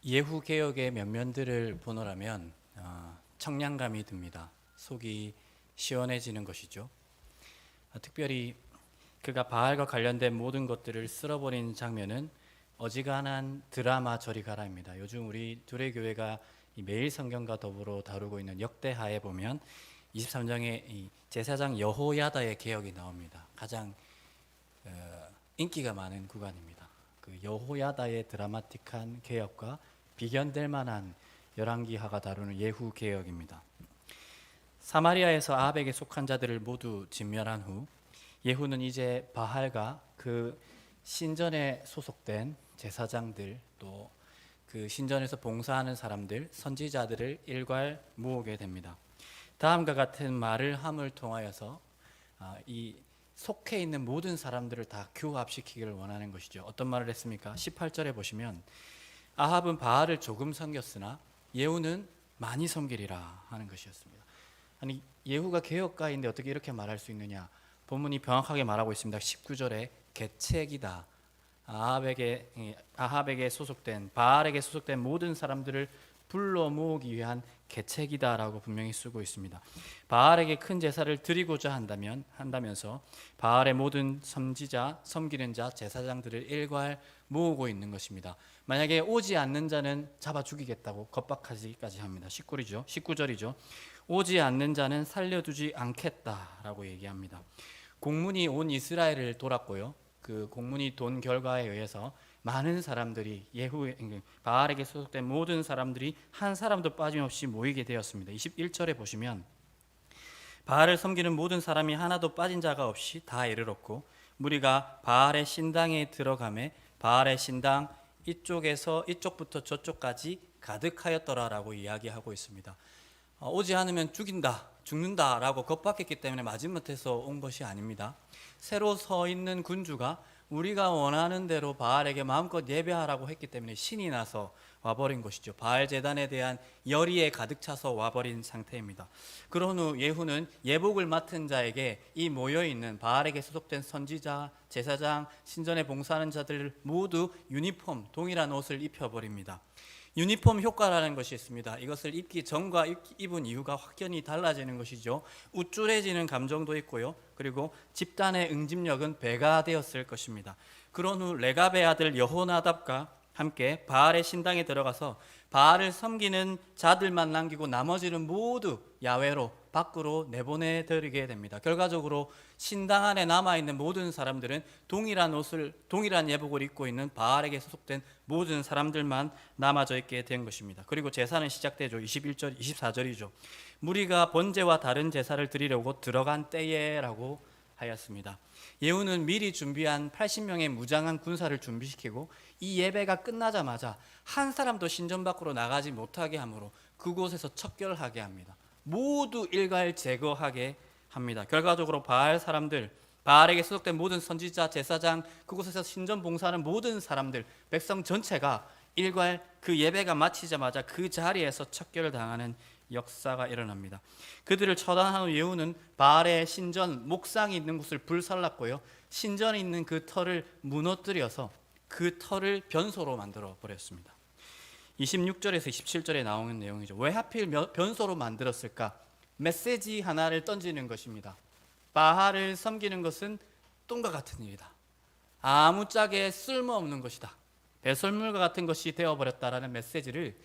예후 개혁의 면면들을 보노라면 청량감이 듭니다. 속이 시원해지는 것이죠. 특별히 그가 바알과 관련된 모든 것들을 쓸어버린 장면은 어지간한 드라마 저리가라입니다. 요즘 우리 둘의 교회가 매일 성경과 더불어 다루고 있는 역대하에 보면 23장에 제사장 여호야다의 개혁이 나옵니다. 가장 인기가 많은 구간입니다. 그 여호야다의 드라마틱한 개혁과 비견될 만한 열왕기하가 다루는 예후 개혁입니다. 사마리아에서 아합에게 속한 자들을 모두 진멸한 후 예후는 이제 바알과 그 신전에 소속된 제사장들 또 그 신전에서 봉사하는 사람들 선지자들을 일괄 모으게 됩니다. 다음과 같은 말을 함을 통하여서 이 속해 있는 모든 사람들을 다 규합시키기를 원하는 것이죠. 어떤 말을 했습니까? 18절에 보시면 아합은 바알을 조금 섬겼으나 예후는 많이 섬기리라 하는 것이었습니다. 아니 예후가 개혁가인데 어떻게 이렇게 말할 수 있느냐? 본문이 명확하게 말하고 있습니다. 19절에 계책이다. 아합에게 소속된 바알에게 소속된 모든 사람들을 불러 모으기 위한 계책이다라고 분명히 쓰고 있습니다. 바알에게 큰 제사를 드리고자 한다면서 바알의 모든 선지자, 섬기는 자, 제사장들을 일괄 모으고 있는 것입니다. 만약에 오지 않는 자는 잡아 죽이겠다고 겁박하기까지 합니다. 19절이죠. 오지 않는 자는 살려두지 않겠다라고 얘기합니다. 공문이 온 이스라엘을 돌았고요. 그 공문이 돈 결과에 의해서 많은 사람들이 바알에게 소속된 모든 사람들이 한 사람도 빠짐없이 모이게 되었습니다. 21절에 보시면 바알을 섬기는 모든 사람이 하나도 빠진 자가 없이 다 이르렀고 무리가 바알의 신당에 들어가매 바알의 신당 이쪽에서 이쪽부터 저쪽까지 가득하였더라라고 이야기하고 있습니다. 오지 않으면 죽는다라고 겁박했기 때문에 마지못해서 온 것이 아닙니다. 새로 서 있는 군주가 우리가 원하는 대로 바알에게 마음껏 예배하라고 했기 때문에 신이 나서 와버린 것이죠. 바알 제단에 대한 열의에 가득 차서 와버린 상태입니다. 그런 후 예후는 예복을 맡은 자에게 이 모여있는 바알에게 소속된 선지자, 제사장, 신전에 봉사하는 자들을 모두 유니폼, 동일한 옷을 입혀버립니다. 유니폼 효과라는 것이 있습니다. 이것을 입기 전과 입은 이유가 확연히 달라지는 것이죠. 우쭐해지는 감정도 있고요. 그리고 집단의 응집력은 배가 되었을 것입니다. 그런 후 레갑의 아들 여호나답과 함께 바알의 신당에 들어가서 바알을 섬기는 자들만 남기고 나머지는 모두 야외로 밖으로 내보내드리게 됩니다. 결과적으로 신당 안에 남아있는 모든 사람들은 동일한 예복을 입고 있는 바알에게 소속된 모든 사람들만 남아져 있게 된 것입니다. 그리고 제사는 시작되죠. 21절, 24절이죠. 무리가 번제와 다른 제사를 드리려고 들어간 때에라고 하였습니다. 예후는 미리 준비한 80명의 무장한 군사를 준비시키고 이 예배가 끝나자마자 한 사람도 신전 밖으로 나가지 못하게 하므로 그곳에서 척결하게 합니다. 모두 일괄 제거하게 합니다. 결과적으로 바알 사람들, 바알에게 소속된 모든 선지자, 제사장, 그곳에서 신전 봉사하는 모든 사람들, 백성 전체가 일괄 그 예배가 마치자마자 그 자리에서 척결당하는 역사가 일어납니다. 그들을 처단한 후 예후는 바알의 신전 목상이 있는 곳을 불살랐고요. 신전에 있는 그 터를 무너뜨려서 그 터를 변소로 만들어 버렸습니다. 26절에서 27절에 나오는 내용이죠. 왜 하필 변소로 만들었을까? 메시지 하나를 던지는 것입니다. 바알을 섬기는 것은 똥과 같은 일이다. 아무짝에 쓸모없는 것이다. 배설물과 같은 것이 되어버렸다라는 메시지를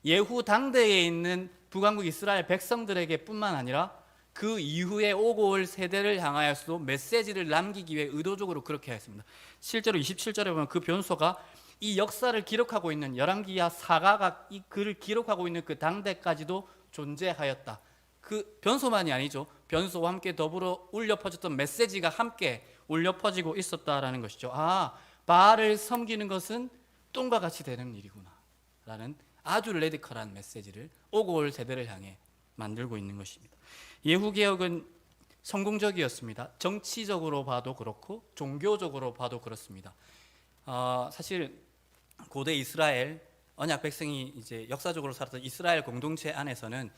예후 당대에 있는 북왕국 이스라엘 백성들에게 뿐만 아니라 그 이후에 오고 올 세대를 향하여서도 메시지를 남기기 위해 의도적으로 그렇게 했습니다. 실제로 27절에 보면 그 변소가 이 역사를 기록하고 있는 열왕기야 사가가 이 글을 기록하고 있는 그 당대까지도 존재하였다. 그 변소만이 아니죠. 변소와 함께 더불어 울려 퍼졌던 메시지가 함께 울려 퍼지고 있었다라는 것이죠. 바알을 섬기는 것은 똥과 같이 되는 일이구나 라는 아주 레디컬한 메시지를 오고 올 세대를 향해 만들고 있는 것입니다. 예후 개혁은 성공적이었습니다. 정치적으로 봐도 그렇고 종교적으로 봐도 그렇습니다. 사실 고대 이스라엘 언약 백성이 이제 역사적으로 살았던 이스라엘 공동체 안에서는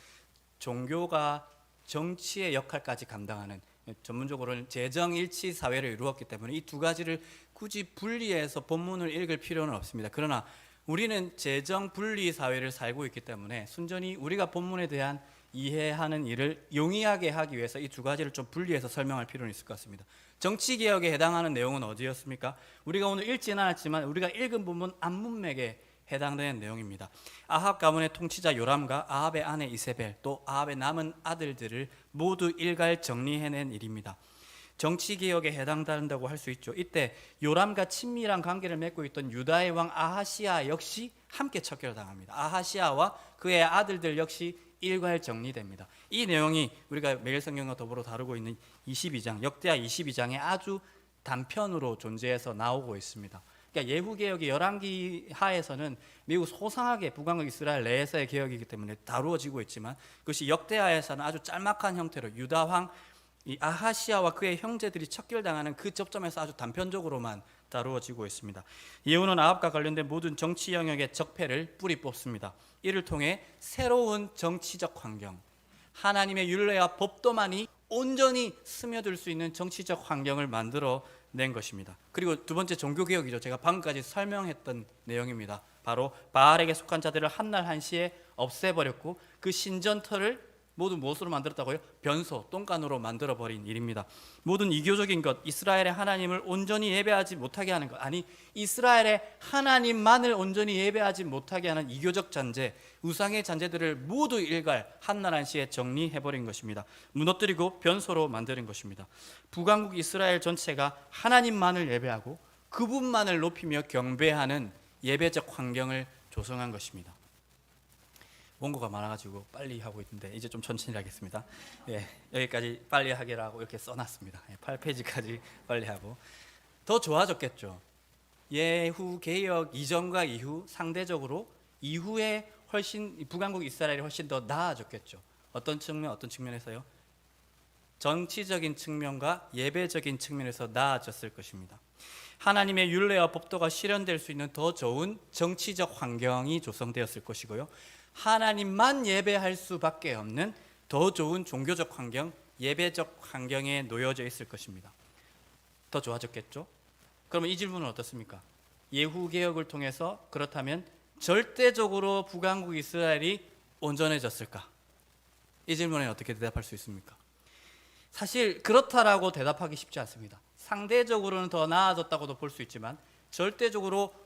종교가 정치의 역할까지 감당하는 전문적으로는 재정일치 사회를 이루었기 때문에 이 두 가지를 굳이 분리해서 본문을 읽을 필요는 없습니다. 그러나 우리는 재정 분리 사회를 살고 있기 때문에 순전히 우리가 본문에 대한 이해하는 일을 용이하게 하기 위해서 이 두 가지를 좀 분리해서 설명할 필요는 있을 것 같습니다. 정치개혁에 해당하는 내용은 어디였습니까? 우리가 오늘 읽지는 않았지만 우리가 읽은 부분 앞문맥에 해당되는 내용입니다. 아합 가문의 통치자 요람과 아합의 아내 이세벨, 또 아합의 남은 아들들을 모두 일갈 정리해낸 일입니다. 정치개혁에 해당된다고 할 수 있죠. 이때 요람과 친밀한 관계를 맺고 있던 유다의 왕 아하시아 역시 함께 척결당합니다. 아하시아와 그의 아들들 역시 일괄 정리됩니다. 이 내용이 우리가 매일 성경과 더불어 다루고 있는 22장, 역대하 22장에 아주 단편으로 존재해서 나오고 있습니다. 그러니까 예후개혁이 열왕기 하에서는 매우 소상하게 북왕국 이스라엘 내에서의 개혁이기 때문에 다루어지고 있지만, 그것이 역대하에서는 아주 짤막한 형태로 유다왕 이 아하시아와 그의 형제들이 척결당하는 그 접점에서 아주 단편적으로만 다루어지고 있습니다. 예후는 아합과 관련된 모든 정치 영역의 적폐를 뿌리 뽑습니다. 이를 통해 새로운 정치적 환경, 하나님의 율례와 법도만이 온전히 스며들 수 있는 정치적 환경을 만들어 낸 것입니다. 그리고 두 번째 종교개혁이죠. 제가 방금까지 설명했던 내용입니다. 바로 바알에게 속한 자들을 한날 한시에 없애버렸고 그 신전터를 모두 무엇으로 만들었다고요? 변소, 똥간으로 만들어버린 일입니다. 모든 이교적인 것, 이스라엘의 하나님을 온전히 예배하지 못하게 하는 것, 아니 이스라엘의 하나님만을 온전히 예배하지 못하게 하는 이교적 잔재, 우상의 잔재들을 모두 일갈 한날 한시에 정리해버린 것입니다. 무너뜨리고 변소로 만드는 것입니다. 북왕국 이스라엘 전체가 하나님만을 예배하고 그분만을 높이며 경배하는 예배적 환경을 조성한 것입니다. 원고가 많아가지고 빨리 하고 있는데 이제 좀 천천히 하겠습니다. 예, 여기까지 빨리 하기라고 이렇게 써놨습니다. 8페이지까지 빨리 하고. 더 좋아졌겠죠. 예후 개혁 이전과 이후 상대적으로 이후에 훨씬 북왕국 이스라엘이 훨씬 더 나아졌겠죠. 어떤 측면에서요? 정치적인 측면과 예배적인 측면에서 나아졌을 것입니다. 하나님의 율례와 법도가 실현될 수 있는 더 좋은 정치적 환경이 조성되었을 것이고요. 하나님만 예배할 수밖에 없는 더 좋은 종교적 환경, 예배적 환경에 놓여져 있을 것입니다. 더 좋아졌겠죠? 그러면 이 질문은 어떻습니까? 예후 개혁을 통해서 그렇다면 절대적으로 북왕국 이스라엘이 온전해졌을까? 이 질문에 어떻게 대답할 수 있습니까? 사실 그렇다라고 대답하기 쉽지 않습니다. 상대적으로는 더 나아졌다고도 볼 수 있지만 절대적으로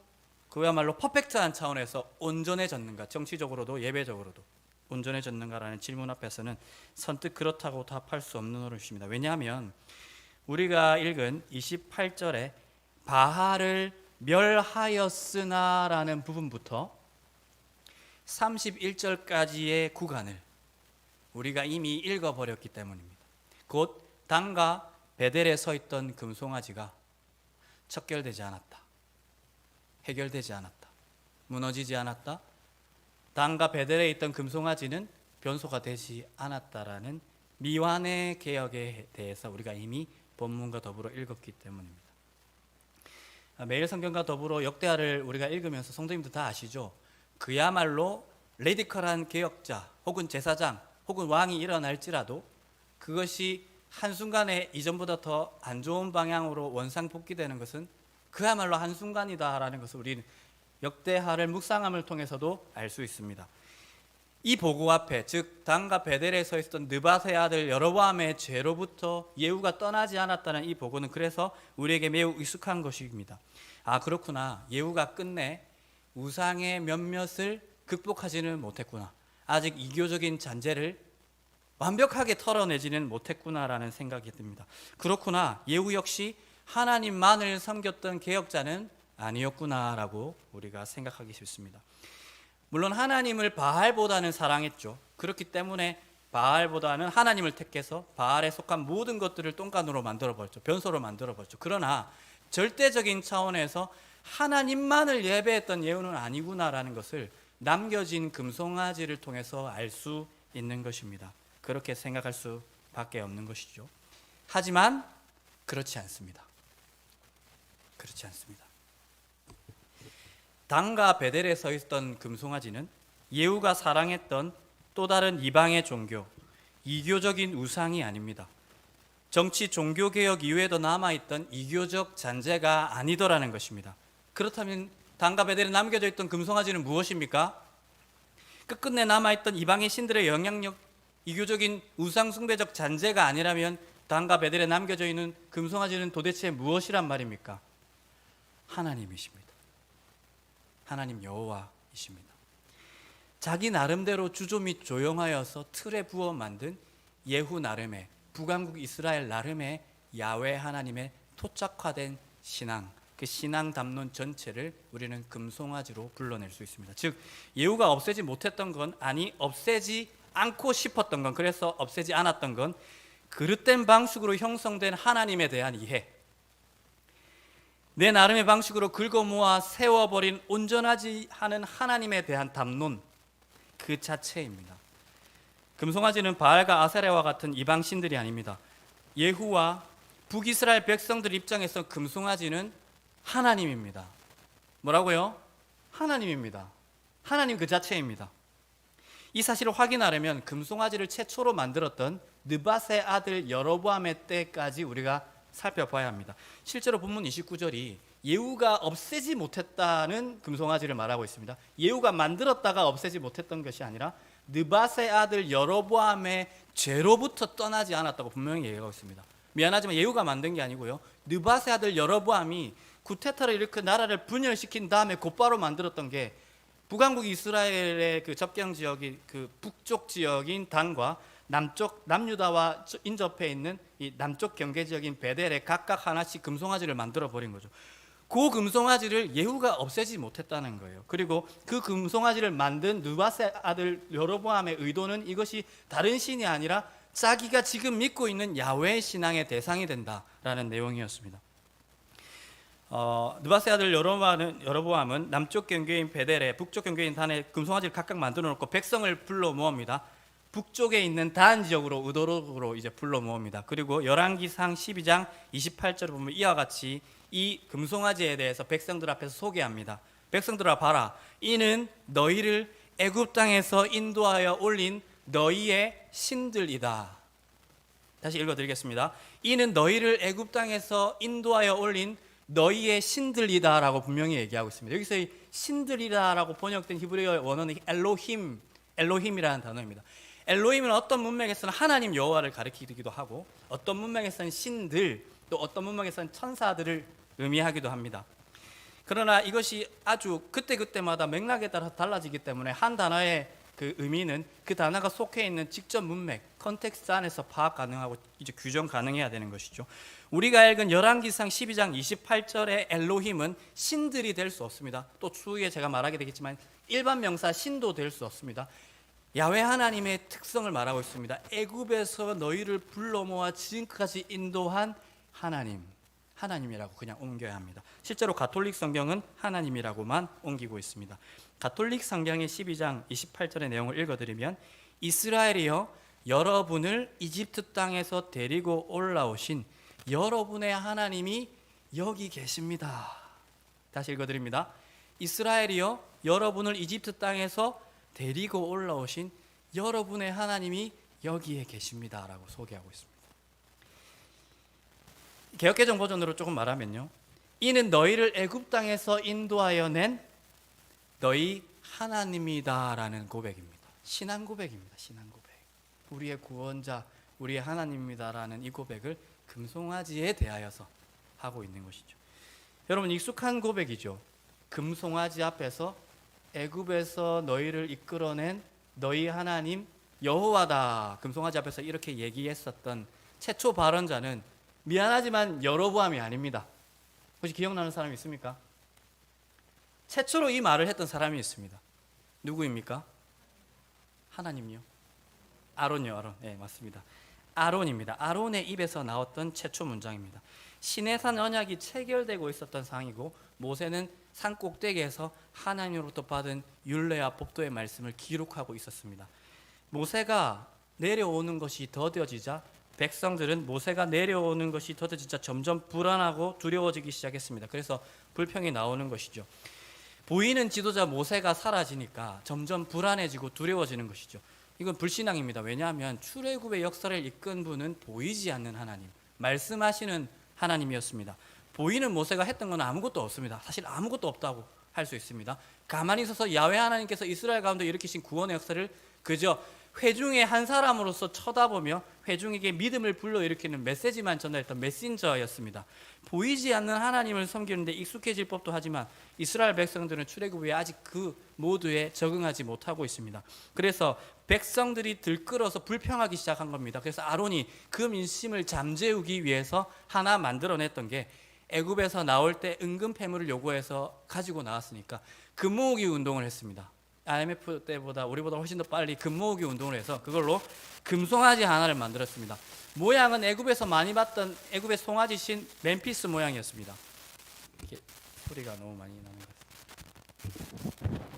그야말로 퍼펙트한 차원에서 온전해졌는가, 정치적으로도 예배적으로도 온전해졌는가라는 질문 앞에서는 선뜻 그렇다고 답할 수 없는 노릇입니다. 왜냐하면 우리가 읽은 28절에 바알을 멸하였으나라는 부분부터 31절까지의 구간을 우리가 이미 읽어버렸기 때문입니다. 곧 단과 베델에 서 있던 금송아지가 척결되지 않았다, 해결되지 않았다, 무너지지 않았다, 단과 베델에 있던 금송아지는 변소가 되지 않았다라는 미완의 개혁에 대해서 우리가 이미 본문과 더불어 읽었기 때문입니다. 매일 성경과 더불어 역대하를 우리가 읽으면서 성도님들 다 아시죠? 그야말로 레디컬한 개혁자 혹은 제사장 혹은 왕이 일어날지라도 그것이 한순간에 이전보다 더 안 좋은 방향으로 원상복귀되는 것은 그야말로 한순간이다라는 것을 우리는 역대하를 묵상함을 통해서도 알 수 있습니다. 이 보고 앞에, 즉 단과 베델에 서 있었던 느밧의 아들 여로보암의 죄로부터 예후가 떠나지 않았다는 이 보고는 그래서 우리에게 매우 익숙한 것입니다. 아, 그렇구나, 예후가 끝내 우상의 몇몇을 극복하지는 못했구나, 아직 이교적인 잔재를 완벽하게 털어내지는 못했구나라는 생각이 듭니다. 그렇구나, 예후 역시 하나님만을 섬겼던 개혁자는 아니었구나라고 우리가 생각하기 쉽습니다. 물론 하나님을 바알보다는 사랑했죠. 그렇기 때문에 바알보다는 하나님을 택해서 바알에 속한 모든 것들을 똥간으로 만들어버렸죠. 변소로 만들어버렸죠. 그러나 절대적인 차원에서 하나님만을 예배했던 예후는 아니구나라는 것을 남겨진 금송아지를 통해서 알 수 있는 것입니다. 그렇게 생각할 수밖에 없는 것이죠. 하지만 그렇지 않습니다. 그렇지 않습니다. 단과 베델에 서 있던 금송아지는 예후가 사랑했던 또 다른 이방의 종교, 이교적인 우상이 아닙니다. 정치 종교개혁 이후에도 남아있던 이교적 잔재가 아니더라는 것입니다. 그렇다면 단과 베델에 남겨져 있던 금송아지는 무엇입니까? 끝끝내 남아있던 이방인 신들의 영향력, 이교적인 우상숭배적 잔재가 아니라면 단과 베델에 남겨져 있는 금송아지는 도대체 무엇이란 말입니까? 하나님이십니다. 하나님 여호와이십니다. 자기 나름대로 주조 및 조용하여서 틀에 부어 만든 예후 나름의, 북왕국 이스라엘 나름의 야훼 하나님의 토착화된 신앙, 그 신앙 담론 전체를 우리는 금송아지로 불러낼 수 있습니다. 즉 예후가 없애지 못했던 건, 아니 없애지 않고 싶었던 건, 그래서 없애지 않았던 건 그릇된 방식으로 형성된 하나님에 대한 이해, 내 나름의 방식으로 긁어모아 세워버린 온전하지 않은 하나님에 대한 담론, 그 자체입니다. 금송아지는 바알과 아세라와 같은 이방 신들이 아닙니다. 예후와 북이스라엘 백성들 입장에서 금송아지는 하나님입니다. 뭐라고요? 하나님입니다. 하나님 그 자체입니다. 이 사실을 확인하려면 금송아지를 최초로 만들었던 느밧의 아들 여로보암의 때까지 우리가 살펴봐야 합니다. 실제로 본문 29절이 예후가 없애지 못했다는 금송아지를 말하고 있습니다. 예후가 만들었다가 없애지 못했던 것이 아니라 느밧의 아들 여로보암의 죄로부터 떠나지 않았다고 분명히 얘기하고 있습니다. 미안하지만 예후가 만든 게 아니고요, 느밧의 아들 여로보암이 구테타를 일으켜 나라를 분열시킨 다음에 곧바로 만들었던 게 북왕국 이스라엘의 그 접경 지역인 그 북쪽 지역인 단과 남쪽 남유다와 인접해 있는 이 남쪽 경계 지역인 베델에 각각 하나씩 금송아지를 만들어 버린 거죠. 그 금송아지를 예후가 없애지 못했다는 거예요. 그리고 그 금송아지를 만든 느밧의 아들 여로보암의 의도는 이것이 다른 신이 아니라 자기가 지금 믿고 있는 야훼 신앙의 대상이 된다라는 내용이었습니다. 느밧의 아들 여로보암은 남쪽 경계인 베델에 북쪽 경계인 단에 금송아지를 각각 만들어 놓고 백성을 불러 모읍니다. 북쪽에 있는 단 지역으로 의도적으로 이제 불러 모읍니다. 그리고 열왕기상 12장 28절을 보면 이와 같이 이 금송아지에 대해서 백성들 앞에서 소개합니다. 백성들아 봐라, 이는 너희를 애굽 땅에서 인도하여 올린 너희의 신들이다. 다시 읽어드리겠습니다. 이는 너희를 애굽 땅에서 인도하여 올린 너희의 신들이다라고 분명히 얘기하고 있습니다. 여기서 이 신들이다라고 번역된 히브리어 원어는 엘로힘이라는 단어입니다. 엘로힘은 어떤 문맥에서는 하나님 여호와를 가리키기도 하고, 어떤 문맥에서는 신들, 또 어떤 문맥에서는 천사들을 의미하기도 합니다. 그러나 이것이 아주 그때그때마다 맥락에 따라서 달라지기 때문에 한 단어의 그 의미는 그 단어가 속해 있는 직접 문맥, 컨텍스트 안에서 파악 가능하고 이제 규정 가능해야 되는 것이죠. 우리가 읽은 열왕기상 12장 28절의 엘로힘은 신들이 될 수 없습니다. 또 추후에 제가 말하게 되겠지만 일반 명사 신도 될 수 없습니다. 야훼 하나님의 특성을 말하고 있습니다. 애굽에서 너희를 불러 모아 지금까지 인도한 하나님이라고 그냥 옮겨야 합니다. 실제로 가톨릭 성경은 하나님이라고만 옮기고 있습니다. 가톨릭 성경의 12장 28절의 내용을 읽어드리면, 이스라엘이여 여러분을 이집트 땅에서 데리고 올라오신 여러분의 하나님이 여기 계십니다. 다시 읽어드립니다. 이스라엘이여 여러분을 이집트 땅에서 데리고 올라오신 여러분의 하나님이 여기에 계십니다 라고 소개하고 있습니다. 개역개정 버전으로 조금 말하면요, 이는 너희를 애굽 땅에서 인도하여 낸 너희 하나님이다 라는 고백입니다. 신앙 고백입니다. 신앙 고백. 우리의 구원자, 우리의 하나님입니다 라는 이 고백을 금송아지에 대하여서 하고 있는 것이죠. 여러분 익숙한 고백이죠. 금송아지 앞에서 애굽에서 너희를 이끌어낸 너희 하나님 여호와다, 금송아지 앞에서 이렇게 얘기했었던 최초 발언자는 미안하지만 여로보암이 아닙니다. 혹시 기억나는 사람이 있습니까? 최초로 이 말을 했던 사람이 있습니다. 누구입니까? 하나님이요. 아론이요. 아론. 네, 맞습니다. 아론입니다. 아론의 입에서 나왔던 최초 문장입니다. 시내산 언약이 체결되고 있었던 상황이고, 모세는 산 꼭대기에서 하나님으로부터 받은 율례와 법도의 말씀을 기록하고 있었습니다. 모세가 내려오는 것이 더뎌지자 백성들은 모세가 내려오는 것이 더뎌지자 점점 불안하고 두려워지기 시작했습니다. 그래서 불평이 나오는 것이죠. 보이는 지도자 모세가 사라지니까 점점 불안해지고 두려워지는 것이죠. 이건 불신앙입니다. 왜냐하면 출애굽의 역사를 이끈 분은 보이지 않는 하나님, 말씀하시는 하나님이었습니다. 보이는 모세가 했던 건 아무것도 없습니다. 사실 아무것도 없다고 할 수 있습니다. 가만히 있어서 야훼 하나님께서 이스라엘 가운데 일으키신 구원의 역사를 그저 회중의 한 사람으로서 쳐다보며 회중에게 믿음을 불러일으키는 메시지만 전달했던 메신저였습니다. 보이지 않는 하나님을 섬기는데 익숙해질 법도 하지만 이스라엘 백성들은 출애굽 후에 아직 그 모두에 적응하지 못하고 있습니다. 그래서 백성들이 들끓어서 불평하기 시작한 겁니다. 그래서 아론이 그 민심을 잠재우기 위해서 하나 만들어냈던 게, 애굽에서 나올 때 은금 패물을 요구해서 가지고 나왔으니까 금 모으기 운동을 했습니다. IMF 때보다 우리보다 훨씬 더 빨리 금 모으기 운동을 해서 그걸로 금송아지 하나를 만들었습니다. 모양은 애굽에서 많이 봤던 애굽의 송아지 신 멤피스 모양이었습니다. 이렇게 소리가 너무 많이 나는 것 같습니다.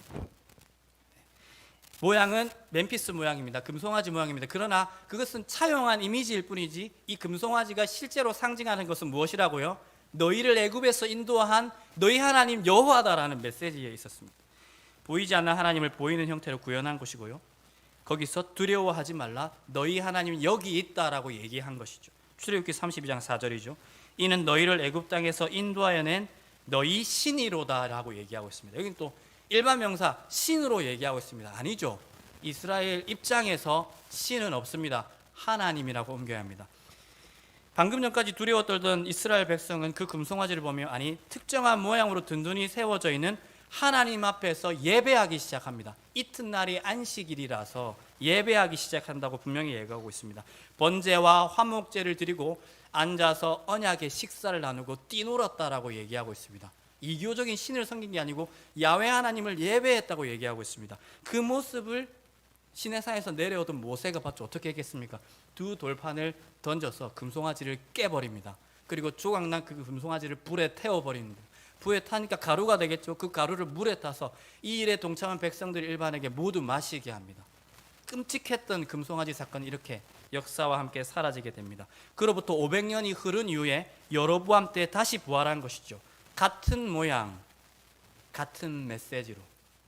모양은 멤피스 모양입니다. 금송아지 모양입니다. 그러나 그것은 차용한 이미지일 뿐이지 이 금송아지가 실제로 상징하는 것은 무엇이라고요? 너희를 애굽에서 인도한 너희 하나님 여호와다라는 메시지에 있었습니다. 보이지 않는 하나님을 보이는 형태로 구현한 것이고요. 거기서 두려워하지 말라, 너희 하나님 여기 있다라고 얘기한 것이죠. 출애굽기 32장 4절이죠. 이는 너희를 애굽 땅에서 인도하여 낸 너희 신이로다라고 얘기하고 있습니다. 여기는 또 일반 명사 신으로 얘기하고 있습니다. 아니죠. 이스라엘 입장에서 신은 없습니다. 하나님이라고 옮겨야 합니다. 방금 전까지 두려워 떨던 이스라엘 백성은 그 금송아지를 보며 아니 특정한 모양으로 든든히 세워져 있는 하나님 앞에서 예배하기 시작합니다. 이튿날이 안식일이라서 예배하기 시작한다고 분명히 얘기하고 있습니다. 번제와 화목제를 드리고 앉아서 언약의 식사를 나누고 뛰놀았다라고 얘기하고 있습니다. 이교적인 신을 섬긴 게 아니고 야훼 하나님을 예배했다고 얘기하고 있습니다. 그 모습을 시내산에서 내려오던 모세가 봤죠. 어떻게 했겠습니까? 두 돌판을 던져서 금송아지를 깨버립니다. 그리고 조각난 그 금송아지를 불에 태워버립니다. 불에 타니까 가루가 되겠죠. 그 가루를 물에 타서 이 일에 동참한 백성들 일반에게 모두 마시게 합니다. 끔찍했던 금송아지 사건이 이렇게 역사와 함께 사라지게 됩니다. 그로부터 500년이 흐른 이후에 여로보암 때 다시 부활한 것이죠. 같은 모양, 같은 메시지로,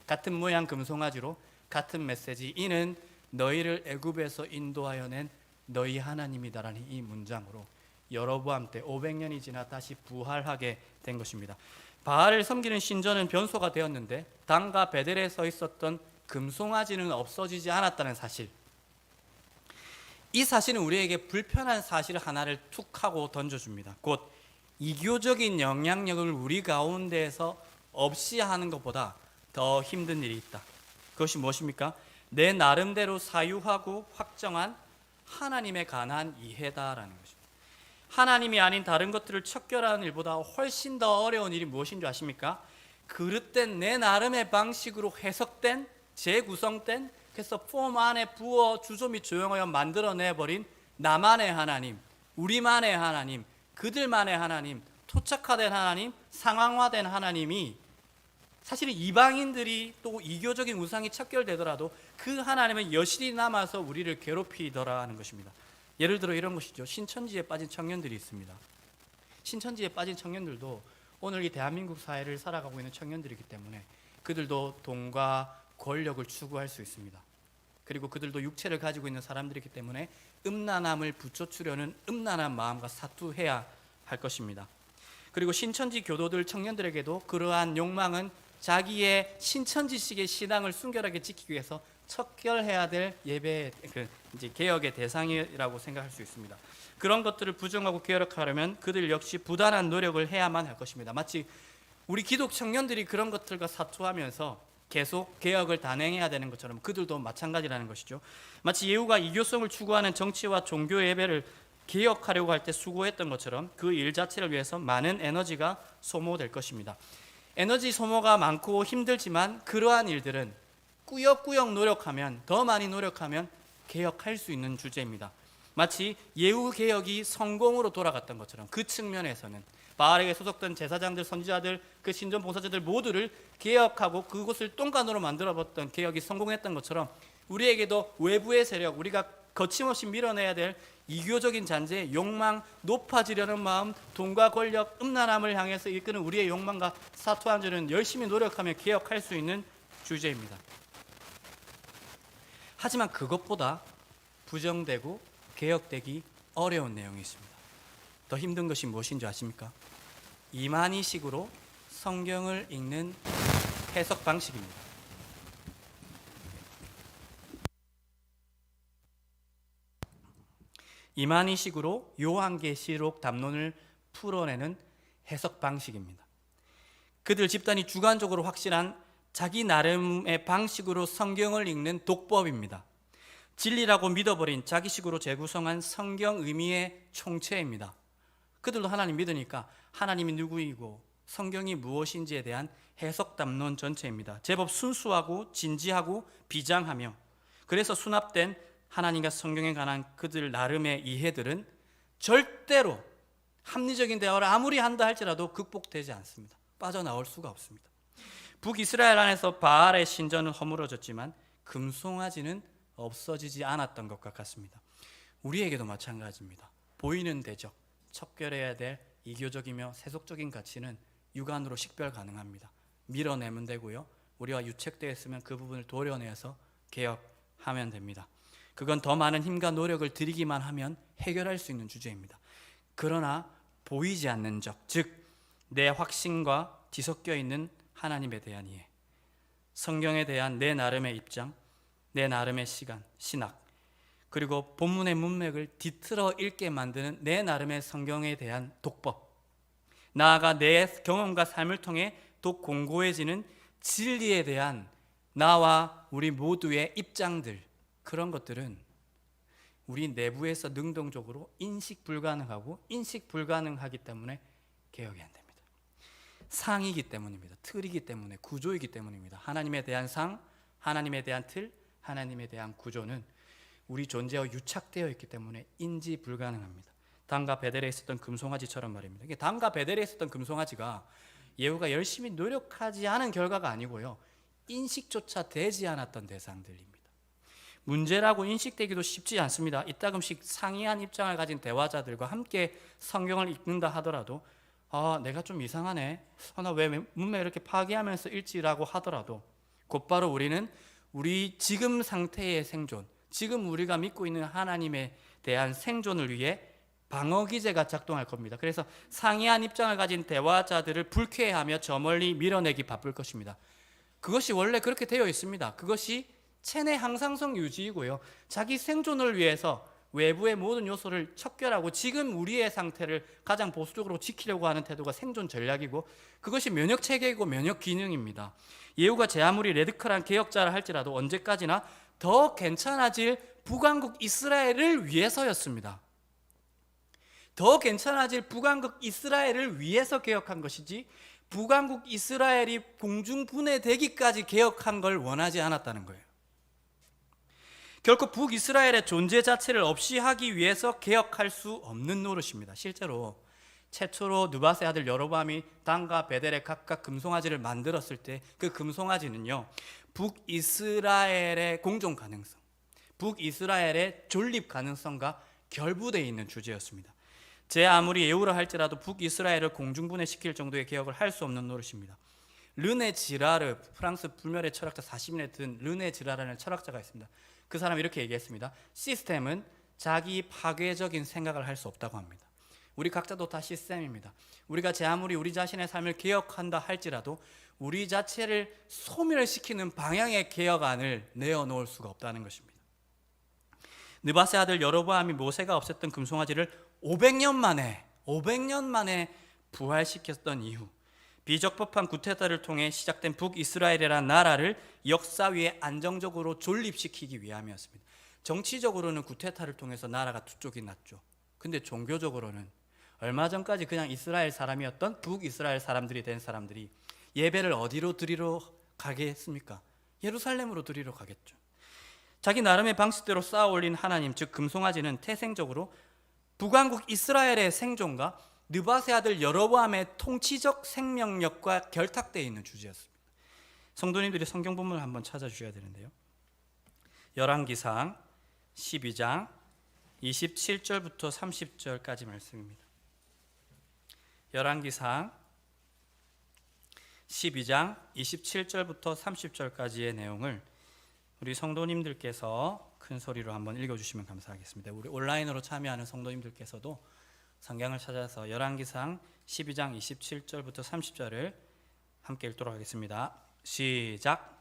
같은 모양 금송아지로 같은 메시지, 이는 너희를 애굽에서 인도하여 낸 너희 하나님이다라는 이 문장으로 여로보암 때 500년이 지나 다시 부활하게 된 것입니다. 바알을 섬기는 신전은 변소가 되었는데 단과 베델에 서 있었던 금송아지는 없어지지 않았다는 사실, 이 사실은 우리에게 불편한 사실 하나를 툭 하고 던져줍니다. 곧 이교적인 영향력을 우리 가운데에서 없이 하는 것보다 더 힘든 일이 있다. 그것이 무엇입니까? 내 나름대로 사유하고 확정한 하나님에 관한 이해다라는 것입니다. 하나님이 아닌 다른 것들을 척결하는 일보다 훨씬 더 어려운 일이 무엇인 줄 아십니까? 그릇된 내 나름의 방식으로 해석된, 재구성된, 그래서 폼 안에 부어 주소 및 조형하여 만들어내버린 나만의 하나님, 우리만의 하나님, 그들만의 하나님, 토착화된 하나님, 상황화된 하나님이 사실은 이방인들이 또 이교적인 우상이 척결되더라도 그 하나님은 여실히 남아서 우리를 괴롭히더라 하는 것입니다. 예를 들어 이런 것이죠. 신천지에 빠진 청년들이 있습니다. 신천지에 빠진 청년들도 오늘 이 대한민국 사회를 살아가고 있는 청년들이기 때문에 그들도 돈과 권력을 추구할 수 있습니다. 그리고 그들도 육체를 가지고 있는 사람들이기 때문에 음란함을 붙여주려는 음란한 마음과 사투해야 할 것입니다. 그리고 신천지 교도들 청년들에게도 그러한 욕망은 자기의 신천지식의 신앙을 순결하게 지키기 위해서 척결해야 될 예배, 이제 개혁의 대상이라고 생각할 수 있습니다. 그런 것들을 부정하고 개혁하려면 그들 역시 부단한 노력을 해야만 할 것입니다. 마치 우리 기독 청년들이 그런 것들과 사투하면서 계속 개혁을 단행해야 되는 것처럼 그들도 마찬가지라는 것이죠. 마치 예후가 이교성을 추구하는 정치와 종교 예배를 개혁하려고 할 때 수고했던 것처럼 그 일 자체를 위해서 많은 에너지가 소모될 것입니다. 에너지 소모가 많고 힘들지만 그러한 일들은 꾸역꾸역 노력하면, 더 많이 노력하면 개혁할 수 있는 주제입니다. 마치 예후 개혁이 성공으로 돌아갔던 것처럼 그 측면에서는 바알에게 소속된 제사장들, 선지자들, 그 신전 봉사자들 모두를 개혁하고 그곳을 똥간으로 만들어봤던 개혁이 성공했던 것처럼 우리에게도 외부의 세력, 우리가 거침없이 밀어내야 될 이교적인 잔재, 욕망, 높아지려는 마음, 돈과 권력, 음란함을 향해서 이끄는 우리의 욕망과 사투한 줄은 열심히 노력하며 개혁할 수 있는 주제입니다. 하지만 그것보다 부정되고 개혁되기 어려운 내용이 있습니다. 더 힘든 것이 무엇인지 아십니까? 이만희식으로 성경을 읽는 해석 방식입니다. 이만희식으로 요한계시록 담론을 풀어내는 해석 방식입니다. 그들 집단이 주관적으로 확실한 자기 나름의 방식으로 성경을 읽는 독법입니다. 진리라고 믿어버린 자기식으로 재구성한 성경 의미의 총체입니다. 그들도 하나님 믿으니까 하나님이 누구이고 성경이 무엇인지에 대한 해석 담론 전체입니다. 제법 순수하고 진지하고 비장하며, 그래서 수납된 하나님과 성경에 관한 그들 나름의 이해들은 절대로 합리적인 대화를 아무리 한다 할지라도 극복되지 않습니다. 빠져나올 수가 없습니다. 북이스라엘 안에서 바알의 신전은 허물어졌지만 금송아지는 없어지지 않았던 것과 같습니다. 우리에게도 마찬가지입니다. 보이는 대적, 척결해야 될 이교적이며 세속적인 가치는 육안으로 식별 가능합니다. 밀어내면 되고요. 우리가 유책되어 있으면 그 부분을 도려내서 개혁하면 됩니다. 그건 더 많은 힘과 노력을 들이기만 하면 해결할 수 있는 주제입니다. 그러나 보이지 않는 적, 즉 내 확신과 뒤섞여 있는 하나님에 대한 이해, 성경에 대한 내 나름의 입장, 내 나름의 시간, 신학, 그리고 본문의 문맥을 뒤틀어 읽게 만드는 내 나름의 성경에 대한 독법, 나아가 내 경험과 삶을 통해 더욱 공고해지는 진리에 대한 나와 우리 모두의 입장들, 그런 것들은 우리 내부에서 능동적으로 인식 불가능하기 때문에 개혁이 안 됩니다. 상이기 때문입니다. 틀이기 때문에, 구조이기 때문입니다. 하나님에 대한 상, 하나님에 대한 틀, 하나님에 대한 구조는 우리 존재와 유착되어 있기 때문에 인지 불가능합니다. 단과 베델에 있었던 금송아지처럼 말입니다. 이게 단과 베델에 있었던 금송아지가 예후가 열심히 노력하지 않은 결과가 아니고요, 인식조차 되지 않았던 대상들입니다. 문제라고 인식되기도 쉽지 않습니다. 이따금씩 상이한 입장을 가진 대화자들과 함께 성경을 읽는다 하더라도 내가 좀 이상하네, 나 왜 문맥 이렇게 파괴하면서 읽지라고 하더라도 곧바로 우리는 우리 지금 상태의 생존, 지금 우리가 믿고 있는 하나님에 대한 생존을 위해 방어 기제가 작동할 겁니다. 그래서 상이한 입장을 가진 대화자들을 불쾌해하며 저 멀리 밀어내기 바쁠 것입니다. 그것이 원래 그렇게 되어 있습니다. 그것이 체내 항상성 유지이고요, 자기 생존을 위해서 외부의 모든 요소를 척결하고 지금 우리의 상태를 가장 보수적으로 지키려고 하는 태도가 생존 전략이고, 그것이 면역 체계이고 면역 기능입니다. 예후가 제 아무리 레디컬한 개혁자라 할지라도 언제까지나 더 괜찮아질 북왕국 이스라엘을 위해서였습니다. 더 괜찮아질 북왕국 이스라엘을 위해서 개혁한 것이지 북왕국 이스라엘이 공중분해되기까지 개혁한 걸 원하지 않았다는 거예요. 결코 북이스라엘의 존재 자체를 없이 하기 위해서 개혁할 수 없는 노릇입니다. 실제로 최초로 느밧의 아들 여로보암이 단과 베델에 각각 금송아지를 만들었을 때 그 금송아지는요, 북이스라엘의 공존 가능성, 북이스라엘의 존립 가능성과 결부되어 있는 주제였습니다. 제 아무리 예우라 할지라도 북이스라엘을 공중분해시킬 정도의 개혁을 할 수 없는 노릇입니다. 르네 지라르, 프랑스 불멸의 철학자 40년에 든 르네 지라르라는 철학자가 있습니다. 그 사람이 이렇게 얘기했습니다. 시스템은 자기 파괴적인 생각을 할 수 없다고 합니다. 우리 각자도 다 시스템입니다. 우리가 제 아무리 우리 자신의 삶을 개혁한다 할지라도 우리 자체를 소멸시키는 방향의 개혁안을 내어놓을 수가 없다는 것입니다. 느밧의 아들 여로보암이 모세가 없앴던 금송아지를 500년 만에 부활시켰던 이후 비적법한 구테타를 통해 시작된 북이스라엘이라는 나라를 역사 위에 안정적으로 존립시키기 위함이었습니다. 정치적으로는 구테타를 통해서 나라가 두 쪽이 났죠. 근데 종교적으로는 얼마 전까지 그냥 이스라엘 사람이었던 북이스라엘 사람들이 된 사람들이 예배를 어디로 드리러 가겠습니까? 예루살렘으로 드리러 가겠죠. 자기 나름의 방식대로 쌓아 올린 하나님, 즉 금송아지는 태생적으로 북왕국 이스라엘의 생존과 느밧의 아들 여로보암의 통치적 생명력과 결탁되어 있는 주제였습니다. 성도님들이 성경 본문을 한번 찾아주셔야 되는데요, 열왕기상 12장 27절부터 30절까지 말씀입니다. 열왕기상 12장 27절부터 30절까지의 내용을 우리 성도님들께서 큰 소리로 한번 읽어주시면 감사하겠습니다. 우리 온라인으로 참여하는 성도님들께서도 성경을 찾아서 열왕기상 12장 27절부터 30절을 함께 읽도록 하겠습니다. 시작.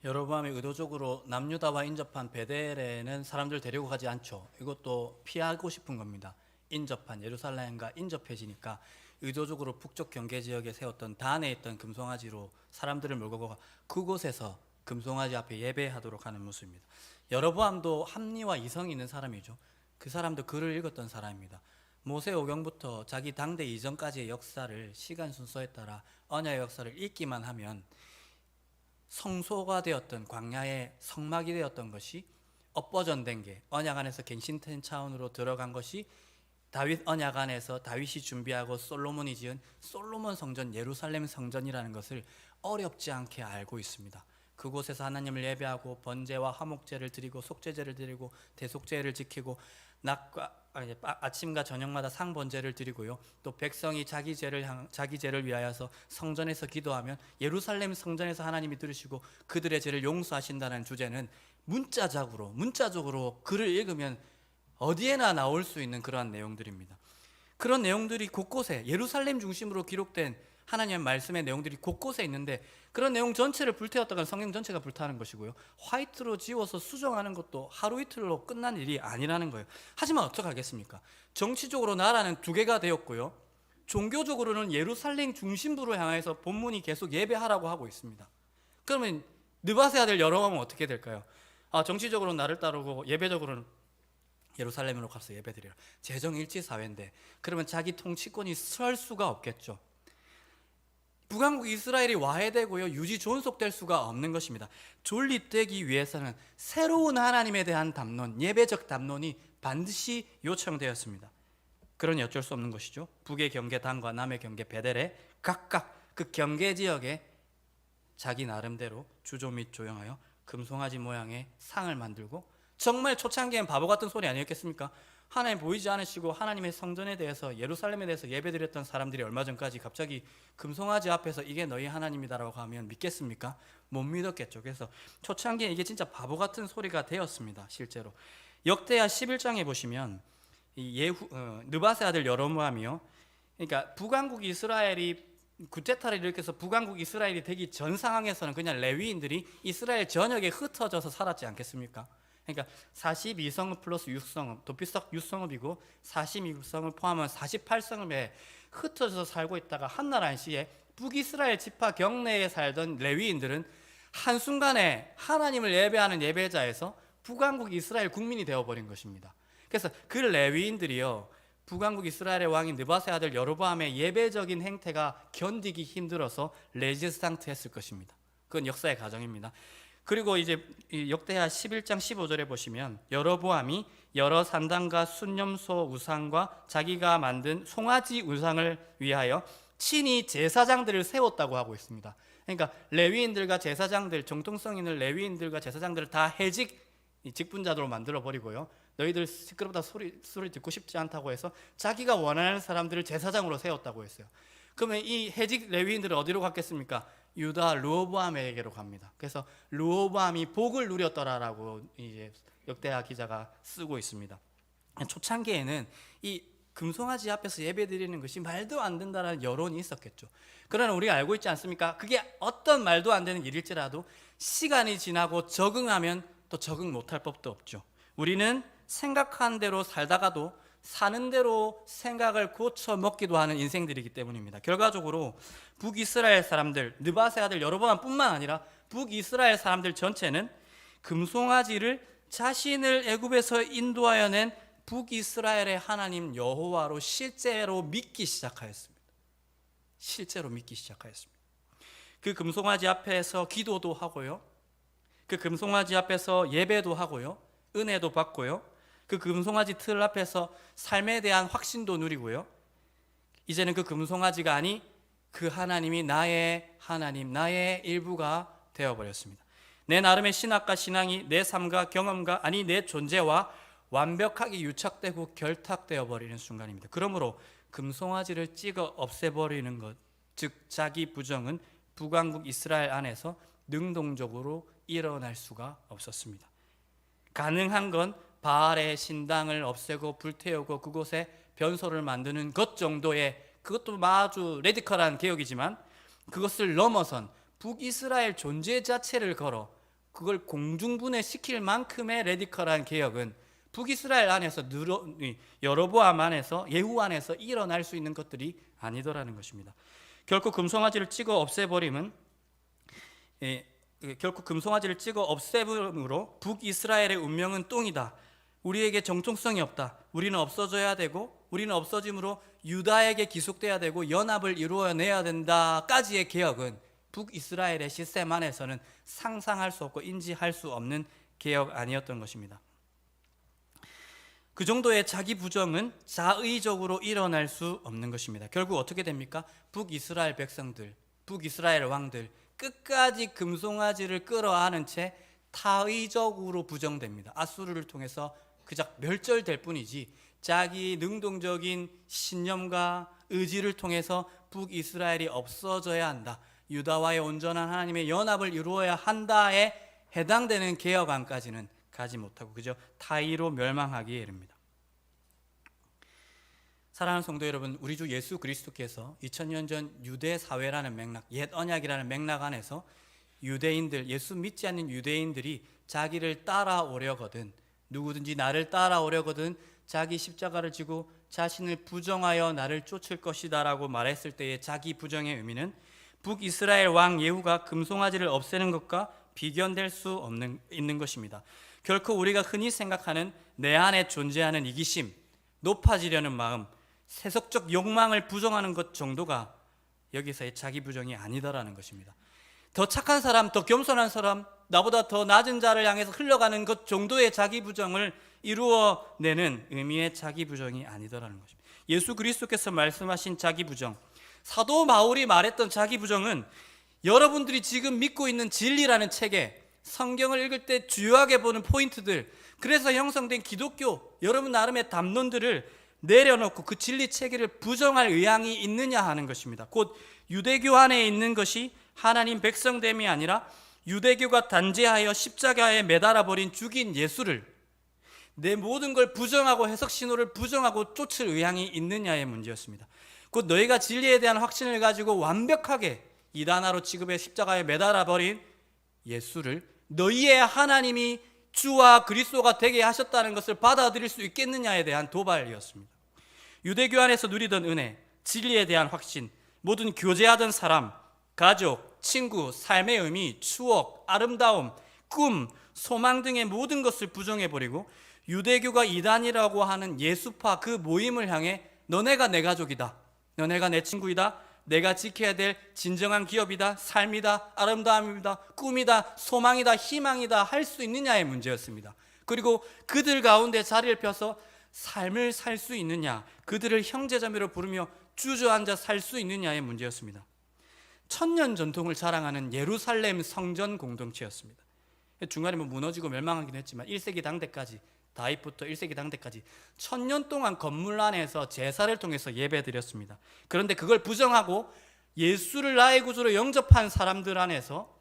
여로보암이 의도적으로 남유다와 인접한 베델에는 사람들 데리고 가지 않죠. 이것도 피하고 싶은 겁니다. 인접한 예루살렘과 인접해지니까 의도적으로 북쪽 경계 지역에 세웠던 단에 있던 금송아지로 사람들을 몰고 가 그곳에서 금송아지 앞에 예배하도록 하는 모습입니다. 여로보암도 합리와 이성이 있는 사람이죠. 그 사람도 글을 읽었던 사람입니다. 모세오경부터 자기 당대 이전까지의 역사를 시간 순서에 따라 언약의 역사를 읽기만 하면 성소가 되었던 광야의 성막이 되었던 것이 엎어전된 게 언약 안에서 갱신된 차원으로 들어간 것이 다윗 언약 안에서 다윗이 준비하고 솔로몬이 지은 솔로몬 성전 예루살렘 성전이라는 것을 어렵지 않게 알고 있습니다. 그곳에서 하나님을 예배하고 번제와 화목제를 드리고 속죄제를 드리고 대속제를 지키고 아침과 저녁마다 상번제를 드리고요. 또 백성이 자기 죄를 위하여서 성전에서 기도하면 예루살렘 성전에서 하나님이 들으시고 그들의 죄를 용서하신다는 주제는 문자적으로 글을 읽으면 어디에나 나올 수 있는 그러한 내용들입니다. 그런 내용들이 곳곳에 예루살렘 중심으로 기록된 하나님의 말씀의 내용들이 곳곳에 있는데 그런 내용 전체를 불태웠다가 성경 전체가 불타는 것이고요. 화이트로 지워서 수정하는 것도 하루 이틀로 끝난 일이 아니라는 거예요. 하지만 어떡하겠습니까? 정치적으로 나라는 두 개가 되었고요. 종교적으로는 예루살렘 중심부로 향해서 본문이 계속 예배하라고 하고 있습니다. 그러면 느바세 아들 여로보암은 어떻게 될까요? 정치적으로 나를 따르고 예배적으로는 예루살렘으로 가서 예배드리라. 재정일치사회인데 그러면 자기 통치권이 설 수가 없겠죠. 북왕국 이스라엘이 와해되고요 유지 존속될 수가 없는 것입니다. 존립되기 위해서는 새로운 하나님에 대한 담론, 예배적 담론이 반드시 요청되었습니다. 그러니 어쩔 수 없는 것이죠. 북의 경계 단과 남의 경계 베델에 각각 그 경계 지역에 자기 나름대로 주조 및 조형하여 금송아지 모양의 상을 만들고, 정말 초창기엔 바보 같은 소리 아니었겠습니까? 하나님 보이지 않으시고 하나님의 성전에 대해서 예루살렘에 대해서 예배드렸던 사람들이 얼마 전까지 갑자기 금송아지 앞에서 이게 너희 하나님이다라고 하면 믿겠습니까? 못 믿었겠죠. 그래서 초창기에 이게 진짜 바보 같은 소리가 되었습니다. 실제로 역대하 11장에 보시면 느바세 아들 여로보암이요, 그러니까 북왕국 이스라엘이 구테타를 일으켜서 북왕국 이스라엘이 되기 전 상황에서는 그냥 레위인들이 이스라엘 전역에 흩어져서 살았지 않겠습니까? 그러니까 42성읍 플러스 6성읍, 도피석 6성읍이고 42성을 포함한 48성읍에 흩어져서 살고 있다가 한날 한시에 북이스라엘 지파 경내에 살던 레위인들은 한순간에 하나님을 예배하는 예배자에서 북왕국 이스라엘 국민이 되어버린 것입니다. 그래서 그 레위인들이요, 북왕국 이스라엘의 왕인 느바세 아들 여로보암의 예배적인 행태가 견디기 힘들어서 레지스탕트 했을 것입니다. 그건 역사의 과정입니다. 그리고 이제 역대하 11장 15절에 보시면 여로보암이 여러 산당과 순념소 우상과 자기가 만든 송아지 우상을 위하여 친히 제사장들을 세웠다고 하고 있습니다. 그러니까 레위인들과 제사장들, 정통성 있는 레위인들과 제사장들을 다 해직 직분자들로 만들어 버리고요, 너희들 시끄럽다 소리 듣고 싶지 않다고 해서 자기가 원하는 사람들을 제사장으로 세웠다고 했어요. 그러면 이 해직 레위인들은 어디로 갔겠습니까? 유다 르호보암에게로 갑니다. 그래서 르호보암이 복을 누렸더라라고 이제 역대하 기자가 쓰고 있습니다. 초창기에는 이 금송아지 앞에서 예배드리는 것이 말도 안 된다라는 여론이 있었겠죠. 그러나 우리가 알고 있지 않습니까? 그게 어떤 말도 안 되는 일일지라도 시간이 지나고 적응하면 또 적응 못할 법도 없죠. 우리는 생각한 대로 살다가도 사는 대로 생각을 고쳐 먹기도 하는 인생들이기 때문입니다. 결과적으로 북이스라엘 사람들, 느바세 아들 여로보암뿐만 아니라 북이스라엘 사람들 전체는 금송아지를 자신을 애굽에서 인도하여 낸 북이스라엘의 하나님 여호와로 실제로 믿기 시작하였습니다. 그 금송아지 앞에서 기도도 하고요. 그 금송아지 앞에서 예배도 하고요. 은혜도 받고요. 그 금송아지 틀 앞에서 삶에 대한 확신도 누리고요. 이제는 그 금송아지가 아니 그 하나님이 나의 하나님, 나의 일부가 되어버렸습니다. 내 나름의 신학과 신앙이 내 삶과 경험과 아니 내 존재와 완벽하게 유착되고 결탁되어 버리는 순간입니다. 그러므로 금송아지를 찍어 없애버리는 것, 즉 자기 부정은 북왕국 이스라엘 안에서 능동적으로 일어날 수가 없었습니다. 가능한 건 바알의 신당을 없애고 불태우고 그곳에 변소를 만드는 것 정도의, 그것도 아주 레디컬한 개혁이지만 그것을 넘어선 북이스라엘 존재 자체를 걸어 그걸 공중분해시킬 만큼의 레디컬한 개혁은 북이스라엘 안에서 여로보암 안에서 예후 안에서 일어날 수 있는 것들이 아니더라는 것입니다. 결코 금송아지를 찍어 없애버림으로 북이스라엘의 운명은 똥이다. 우리에게 정통성이 없다. 우리는 없어져야 되고 우리는 없어짐으로 유다에게 기속돼야 되고 연합을 이루어내야 된다까지의 개혁은 북이스라엘의 시스템 안에서는 상상할 수 없고 인지할 수 없는 개혁 아니었던 것입니다. 그 정도의 자기 부정은 자의적으로 일어날 수 없는 것입니다. 결국 어떻게 됩니까? 북이스라엘 백성들, 북이스라엘 왕들 끝까지 금송아지를 끌어안은 채 타의적으로 부정됩니다. 아수르를 통해서 그저 멸절될 뿐이지 자기 능동적인 신념과 의지를 통해서 북이스라엘이 없어져야 한다, 유다와의 온전한 하나님의 연합을 이루어야 한다에 해당되는 개혁안까지는 가지 못하고 그저 타의로 멸망하기에 이릅니다. 사랑하는 성도 여러분, 우리 주 예수 그리스도께서 2000년 전 유대 사회라는 맥락, 옛 언약이라는 맥락 안에서 유대인들, 예수 믿지 않는 유대인들이 자기를 따라오려거든, 누구든지 나를 따라오려거든 자기 십자가를 지고 자신을 부정하여 나를 쫓을 것이다 라고 말했을 때의 자기 부정의 의미는 북이스라엘 왕 예후가 금송아지를 없애는 것과 비견될 수 있는 것입니다. 결코 우리가 흔히 생각하는 내 안에 존재하는 이기심, 높아지려는 마음, 세속적 욕망을 부정하는 것 정도가 여기서의 자기 부정이 아니다라는 것입니다. 더 착한 사람, 더 겸손한 사람, 나보다 더 낮은 자를 향해서 흘러가는 것 정도의 자기 부정을 이루어내는 의미의 자기 부정이 아니다라는 것입니다. 예수 그리스도께서 말씀하신 자기 부정, 사도 바울이 말했던 자기 부정은 여러분들이 지금 믿고 있는 진리라는 책에 성경을 읽을 때 주요하게 보는 포인트들, 그래서 형성된 기독교 여러분 나름의 담론들을 내려놓고 그 진리 체계를 부정할 의향이 있느냐 하는 것입니다. 곧 유대교 안에 있는 것이 하나님 백성됨이 아니라 유대교가 단죄하여 십자가에 매달아 버린 죽인 예수를, 내 모든 걸 부정하고 해석 신호를 부정하고 쫓을 의향이 있느냐의 문제였습니다. 곧 너희가 진리에 대한 확신을 가지고 완벽하게 이단화로 지급해 십자가에 매달아 버린 예수를 너희의 하나님이 주와 그리스도가 되게 하셨다는 것을 받아들일 수 있겠느냐에 대한 도발이었습니다. 유대교 안에서 누리던 은혜, 진리에 대한 확신, 모든 교제하던 사람, 가족, 친구, 삶의 의미, 추억, 아름다움, 꿈, 소망 등의 모든 것을 부정해버리고 유대교가 이단이라고 하는 예수파 그 모임을 향해 너네가 내 가족이다, 너네가 내 친구이다, 내가 지켜야 될 진정한 기업이다, 삶이다, 아름다움이다, 꿈이다, 소망이다, 희망이다 할 수 있느냐의 문제였습니다. 그리고 그들 가운데 자리를 펴서 삶을 살 수 있느냐, 그들을 형제자매로 부르며 주저앉아 살 수 있느냐의 문제였습니다. 1000년 전통을 자랑하는 예루살렘 성전 공동체였습니다. 중간에 무너지고 멸망하긴 했지만 1세기 당대까지, 다윗부터 1세기 당대까지 1000년 동안 건물 안에서 제사를 통해서 예배드렸습니다. 그런데 그걸 부정하고 예수를 나의 구주로 영접한 사람들 안에서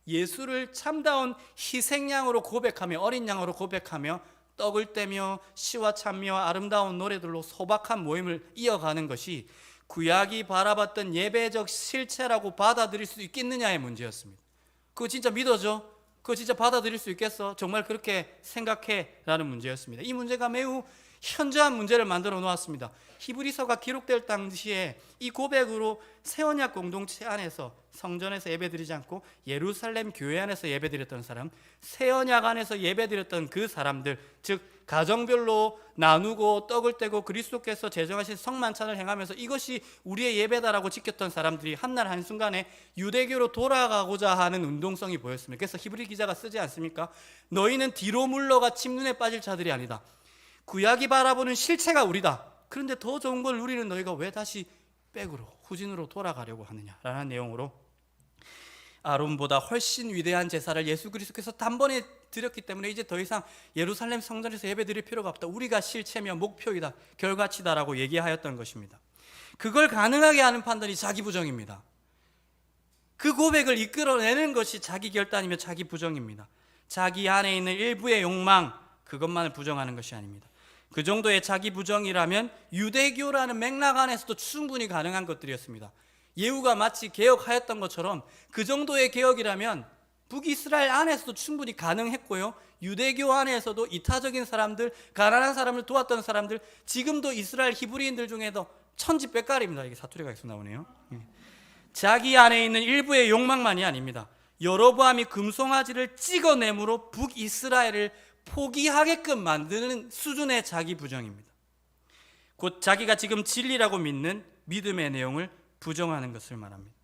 예수를 참다운 희생양으로 고백하며, 어린 양으로 고백하며 떡을 떼며 시와 찬미와 아름다운 노래들로 소박한 모임을 이어가는 것이 구약이 바라봤던 예배적 실체라고 받아들일 수 있겠느냐의 문제였습니다. 그거 진짜 믿어져? 그거 진짜 받아들일 수 있겠어? 정말 그렇게 생각해? 라는 문제였습니다. 이 문제가 매우 현저한 문제를 만들어 놓았습니다. 히브리서가 기록될 당시에 이 고백으로 새 언약 공동체 안에서 성전에서 예배드리지 않고 예루살렘 교회 안에서 예배드렸던 사람, 새 언약 안에서 예배드렸던 그 사람들, 즉 가정별로 나누고 떡을 떼고 그리스도께서 제정하신 성만찬을 행하면서 이것이 우리의 예배다라고 지켰던 사람들이 한날 한순간에 유대교로 돌아가고자 하는 운동성이 보였습니다. 그래서 히브리 기자가 쓰지 않습니까? 너희는 뒤로 물러가 침눈에 빠질 자들이 아니다. 구약이 바라보는 실체가 우리다. 그런데 더 좋은 걸 누리는 너희가 왜 다시 백으로 후진으로 돌아가려고 하느냐라는 내용으로 아론보다 훨씬 위대한 제사를 예수 그리스도께서 단번에 드렸기 때문에 이제 더 이상 예루살렘 성전에서 예배드릴 필요가 없다. 우리가 실체며 목표이다, 결과치다라고 얘기하였던 것입니다. 그걸 가능하게 하는 판단이 자기 부정입니다. 그 고백을 이끌어내는 것이 자기 결단이며 자기 부정입니다. 자기 안에 있는 일부의 욕망, 그것만을 부정하는 것이 아닙니다. 그 정도의 자기 부정이라면 유대교라는 맥락 안에서도 충분히 가능한 것들이었습니다. 예후가 마치 개혁하였던 것처럼 그 정도의 개혁이라면 북이스라엘 안에서도 충분히 가능했고요, 유대교 안에서도 이타적인 사람들, 가난한 사람을 도왔던 사람들, 지금도 이스라엘 히브리인들 중에도 천지백갈입니다. 이게 사투리가 계속 나오네요. 자기 안에 있는 일부의 욕망만이 아닙니다. 여로보암이 금송아지를 찍어내므로 북이스라엘을 포기하게끔 만드는 수준의 자기 부정입니다. 곧 자기가 지금 진리라고 믿는 믿음의 내용을 부정하는 것을 말합니다.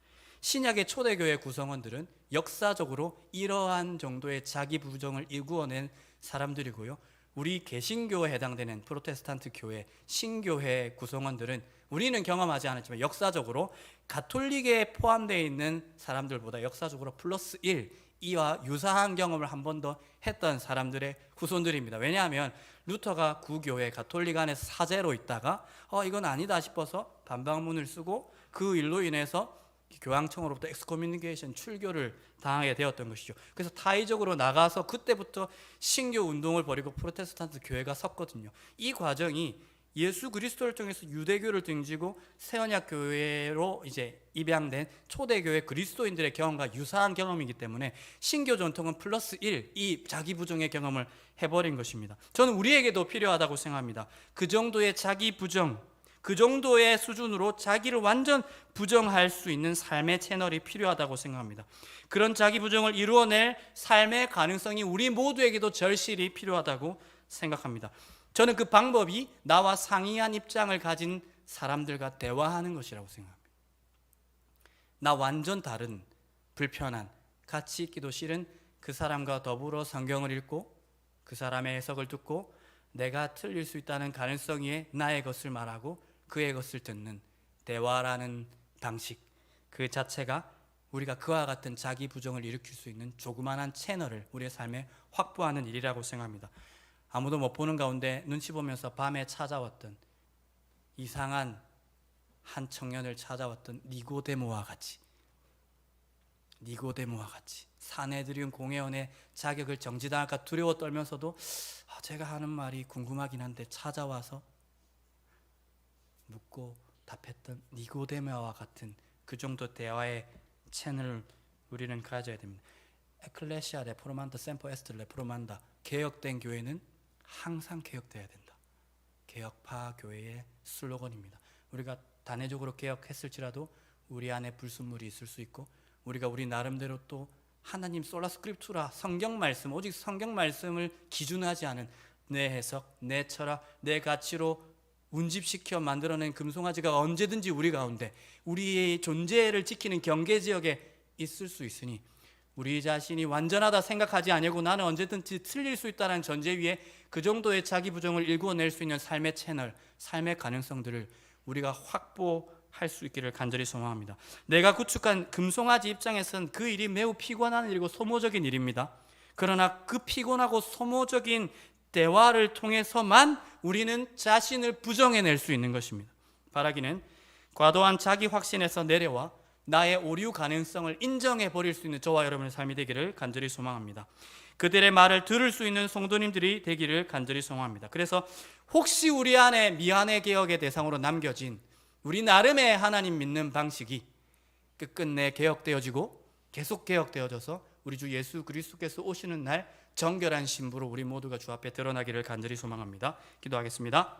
신약의 초대교회 구성원들은 역사적으로 이러한 정도의 자기 부정을 일구어낸 사람들이고요, 우리 개신교에 해당되는 프로테스탄트 교회, 신교회 구성원들은 우리는 경험하지 않았지만 역사적으로 가톨릭에 포함되어 있는 사람들보다 역사적으로 플러스 1, 이와 유사한 경험을 한 번 더 했던 사람들의 후손들입니다. 왜냐하면 루터가 구교회 가톨릭 안에서 사제로 있다가 이건 아니다 싶어서 반박문을 쓰고 그 일로 인해서 교황청으로부터 엑스커뮤니케이션, 출교를 당하게 되었던 것이죠. 그래서 타의적으로 나가서 그때부터 신교 운동을 벌이고 프로테스탄트 교회가 섰거든요. 이 과정이 예수 그리스도를 통해서 유대교를 등지고 새언약 교회로 이제 입양된 초대교회 그리스도인들의 경험과 유사한 경험이기 때문에 신교 전통은 플러스 1, 이 자기 부정의 경험을 해버린 것입니다. 저는 우리에게도 필요하다고 생각합니다. 그 정도의 자기 부정, 그 정도의 수준으로 자기를 완전 부정할 수 있는 삶의 채널이 필요하다고 생각합니다. 그런 자기 부정을 이루어낼 삶의 가능성이 우리 모두에게도 절실히 필요하다고 생각합니다. 저는 그 방법이 나와 상이한 입장을 가진 사람들과 대화하는 것이라고 생각합니다. 나 완전 다른, 불편한, 같이 있기도 싫은 그 사람과 더불어 성경을 읽고 그 사람의 해석을 듣고 내가 틀릴 수 있다는 가능성 위에 나의 것을 말하고 그의 것을 듣는 대화라는 방식, 그 자체가 우리가 그와 같은 자기 부정을 일으킬 수 있는 조그마한 채널을 우리의 삶에 확보하는 일이라고 생각합니다. 아무도 못 보는 가운데 눈치 보면서 밤에 찾아왔던 이상한 한 청년을 찾아왔던 니고데모와 같이 사내들인 공회원의 자격을 정지당할까 두려워 떨면서도 제가 하는 말이 궁금하긴 한데 찾아와서 묻고 답했던 니고데모와 같은 그 정도 대화의 채널을 우리는 가져야 됩니다. 에클레시아 레포르만다 셈퍼 에스트 레포르만다, 개혁된 교회는 항상 개혁돼야 된다. 개혁파 교회의 슬로건입니다. 우리가 단회적으로 개혁했을지라도 우리 안에 불순물이 있을 수 있고 우리가 우리 나름대로 또 하나님 솔라 스크립투라 성경 말씀, 오직 성경 말씀을 기준하지 않은 내 해석, 내 철학, 내 가치로 운집시켜 만들어낸 금송아지가 언제든지 우리 가운데 우리의 존재를 지키는 경계 지역에 있을 수 있으니 우리 자신이 완전하다 생각하지 아니하고 나는 언제든지 틀릴 수 있다는 전제 위에 그 정도의 자기 부정을 일구어낼 수 있는 삶의 채널, 삶의 가능성들을 우리가 확보할 수 있기를 간절히 소망합니다. 내가 구축한 금송아지 입장에서는 그 일이 매우 피곤한 일이고 소모적인 일입니다. 그러나 그 피곤하고 소모적인 대화를 통해서만 우리는 자신을 부정해낼 수 있는 것입니다. 바라기는 과도한 자기 확신에서 내려와 나의 오류 가능성을 인정해 버릴 수 있는 저와 여러분의 삶이 되기를 간절히 소망합니다. 그들의 말을 들을 수 있는 성도님들이 되기를 간절히 소망합니다. 그래서 혹시 우리 안에 미안의 개혁의 대상으로 남겨진 우리 나름의 하나님 믿는 방식이 끝끝내 개혁되어지고 계속 개혁되어져서 우리 주 예수 그리스도께서 오시는 날 정결한 신부로 우리 모두가 주 앞에 드러나기를 간절히 소망합니다. 기도하겠습니다.